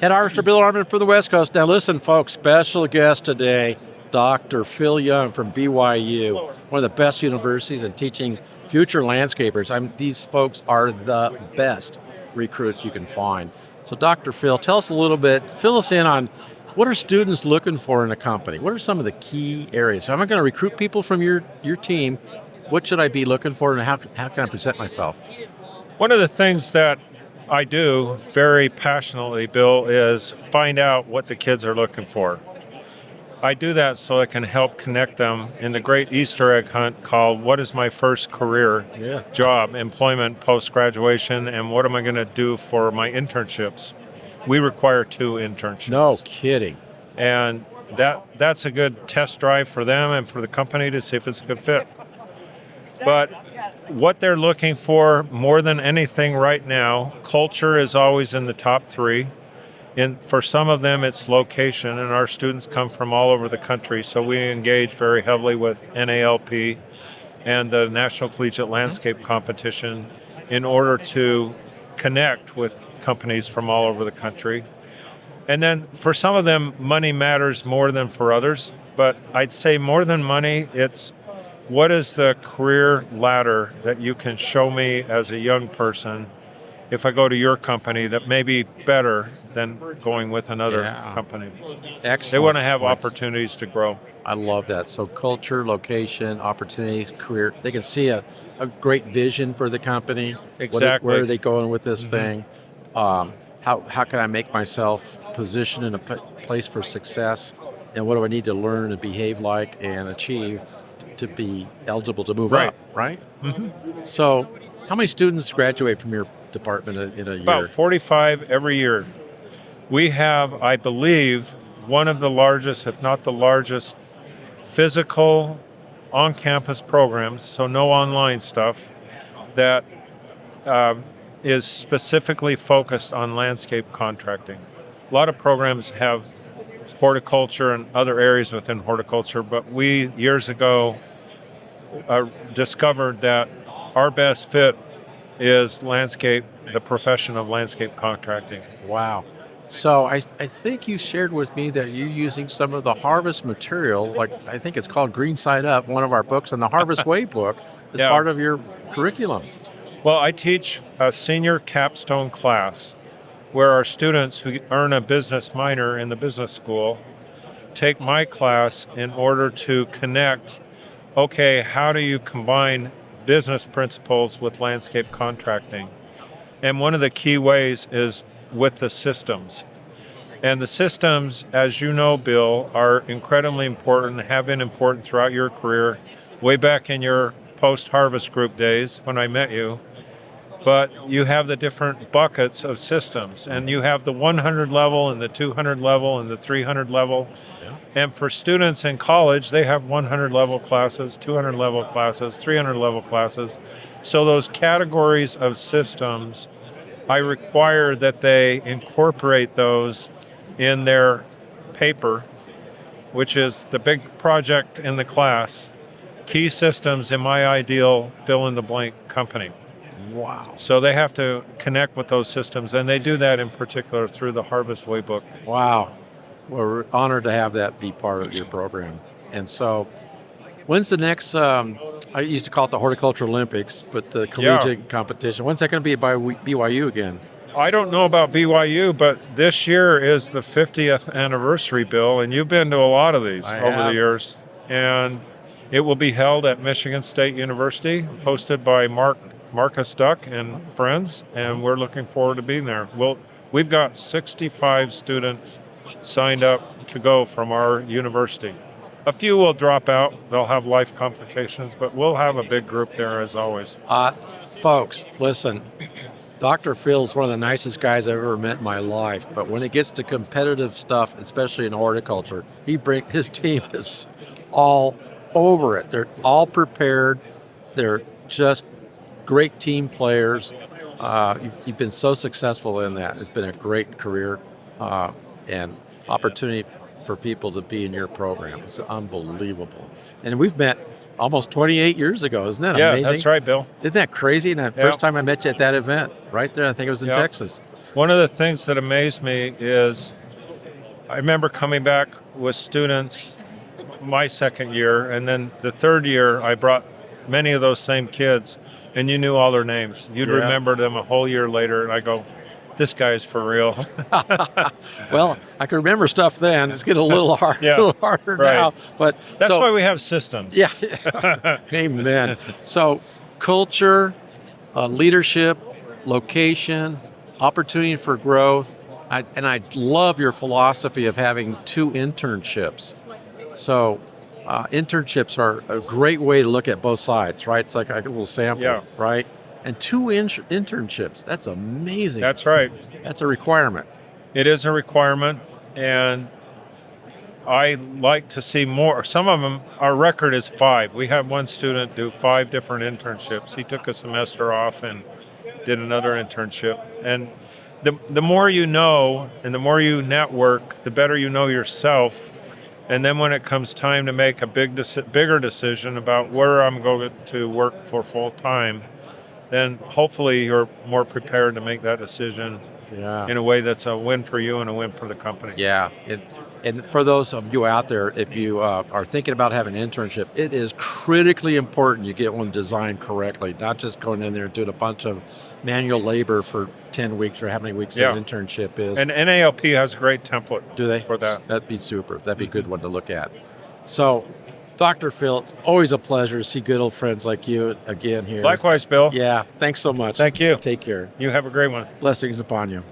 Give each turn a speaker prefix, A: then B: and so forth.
A: Head Harvester Bill Arman from the West Coast. Now listen, folks, special guest today, Dr. Phil Young from BYU, one of the best universities in teaching future landscapers. These folks are the best recruits you can find. So Dr. Phil, tell us a little bit, fill us in on what are students looking for in a company? What are some of the key areas? So I'm going to recruit people from your team. What should I be looking for, and how can I present myself?
B: One of the things that I do very passionately, Bill, is find out what the kids are looking for. I do that so I can help connect them in the great Easter egg hunt called What is my first career job, employment, post-graduation, and what am I going to do for my internships? We require 2 internships.
A: No kidding.
B: And that's a good test drive for them and for the company to see if it's a good fit. But what they're looking for more than anything right now, culture is always in the top 3. And for some of them, it's location, and our students come from all over the country, so we engage very heavily with NALP and the National Collegiate Landscape Competition in order to connect with companies from all over the country. And then for some of them, money matters more than for others, but I'd say more than money, it's what is the career ladder that you can show me as a young person if I go to your company that may be better than going with another company.
A: Excellent.
B: They want to have
A: points.
B: Opportunities to grow.
A: I love that. So culture, location, opportunities, career. They can see a great vision for the company.
B: Exactly.
A: Where are they going with this thing? How can I make myself positioned in a place for success? And what do I need to learn and behave like and achieve to be eligible to move up, right?
B: Mm-hmm.
A: So how many students graduate from your department in a year?
B: About 45 every year. We have, I believe, one of the largest, if not the largest, physical on-campus programs, so no online stuff, that is specifically focused on landscape contracting. A lot of programs have horticulture and other areas within horticulture, but we, years ago, discovered that our best fit is landscape, the profession of landscape contracting.
A: Wow. So I think you shared with me that you're using some of the harvest material, like I think it's called Green Side Up, one of our books, and the Harvest Way book is part of your curriculum.
B: Well, I teach a senior capstone class where our students who earn a business minor in the business school take my class in order to connect, okay, how do you combine business principles with landscape contracting? And one of the key ways is with the systems. And the systems, as you know, Bill, are incredibly important, have been important throughout your career, way back in your post-harvest group days when I met you. But you have the different buckets of systems, and you have the 100 level and the 200 level and the 300 level. Yeah. And for students in college, they have 100 level classes, 200 level classes, 300 level classes. So those categories of systems, I require that they incorporate those in their paper, which is the big project in the class, key systems in my ideal fill-in-the-blank company.
A: Wow.
B: So they have to connect with those systems, and they do that in particular through the Harvest Way book.
A: Wow. Well, we're honored to have that be part of your program. And so when's the next, I used to call it the Horticulture Olympics, but the collegiate competition, when's that going to be by BYU again?
B: I don't know about BYU, but this year is the 50th anniversary, Bill, and you've been to a lot of these over the years. And it will be held at Michigan State University, hosted by Marcus Duck and friends, and we're looking forward to being there. We've got 65 students signed up to go from our university. A few will drop out. They'll have life complications, but we'll have a big group there as always.
A: Folks, listen, Dr. Phil's one of the nicest guys I've ever met in my life, but when it gets to competitive stuff, especially in horticulture, his team is all over it. They're all prepared. They're just great team players. You've been so successful in that. It's been a great career and opportunity for people to be in your program. It's unbelievable. And we've met almost 28 years ago. Isn't that
B: Yeah,
A: amazing?
B: that's right, Bill.
A: Isn't that crazy? And the first time I met you at that event, right there, I think it was in Texas.
B: One of the things that amazed me is I remember coming back with students my second year, and then the third year I brought many of those same kids, and you knew all their names. You'd remember them a whole year later, and I go, this guy's for real.
A: Well, I can remember stuff then. It's getting a little harder now. But
B: that's why we have systems.
A: Yeah. Amen. So culture, leadership, location, opportunity for growth. And I love your philosophy of having 2 internships. So internships are a great way to look at both sides, right? It's like a little sample, right? And 2 internships, that's amazing.
B: That's right.
A: That's a requirement.
B: It is a requirement, and I like to see more. Some of them, our record is 5. We had one student do 5 different internships. He took a semester off and did another internship. And the more you know and the more you network, the better you know yourself. And then when it comes time to make a bigger decision about where I'm going to work for full time, then hopefully you're more prepared to make that decision in a way that's a win for you and a win for the company.
A: Yeah. And for those of you out there, if you are thinking about having an internship, it is critically important you get one designed correctly, not just going in there and doing a bunch of manual labor for 10 weeks or how many weeks an internship is.
B: And NALP has a great template for that.
A: That'd be super. That'd be a good one to look at. So, Dr. Phil, it's always a pleasure to see good old friends like you again here.
B: Likewise, Bill.
A: Yeah, thanks so much.
B: Thank you.
A: Take care.
B: You have a great one.
A: Blessings upon you.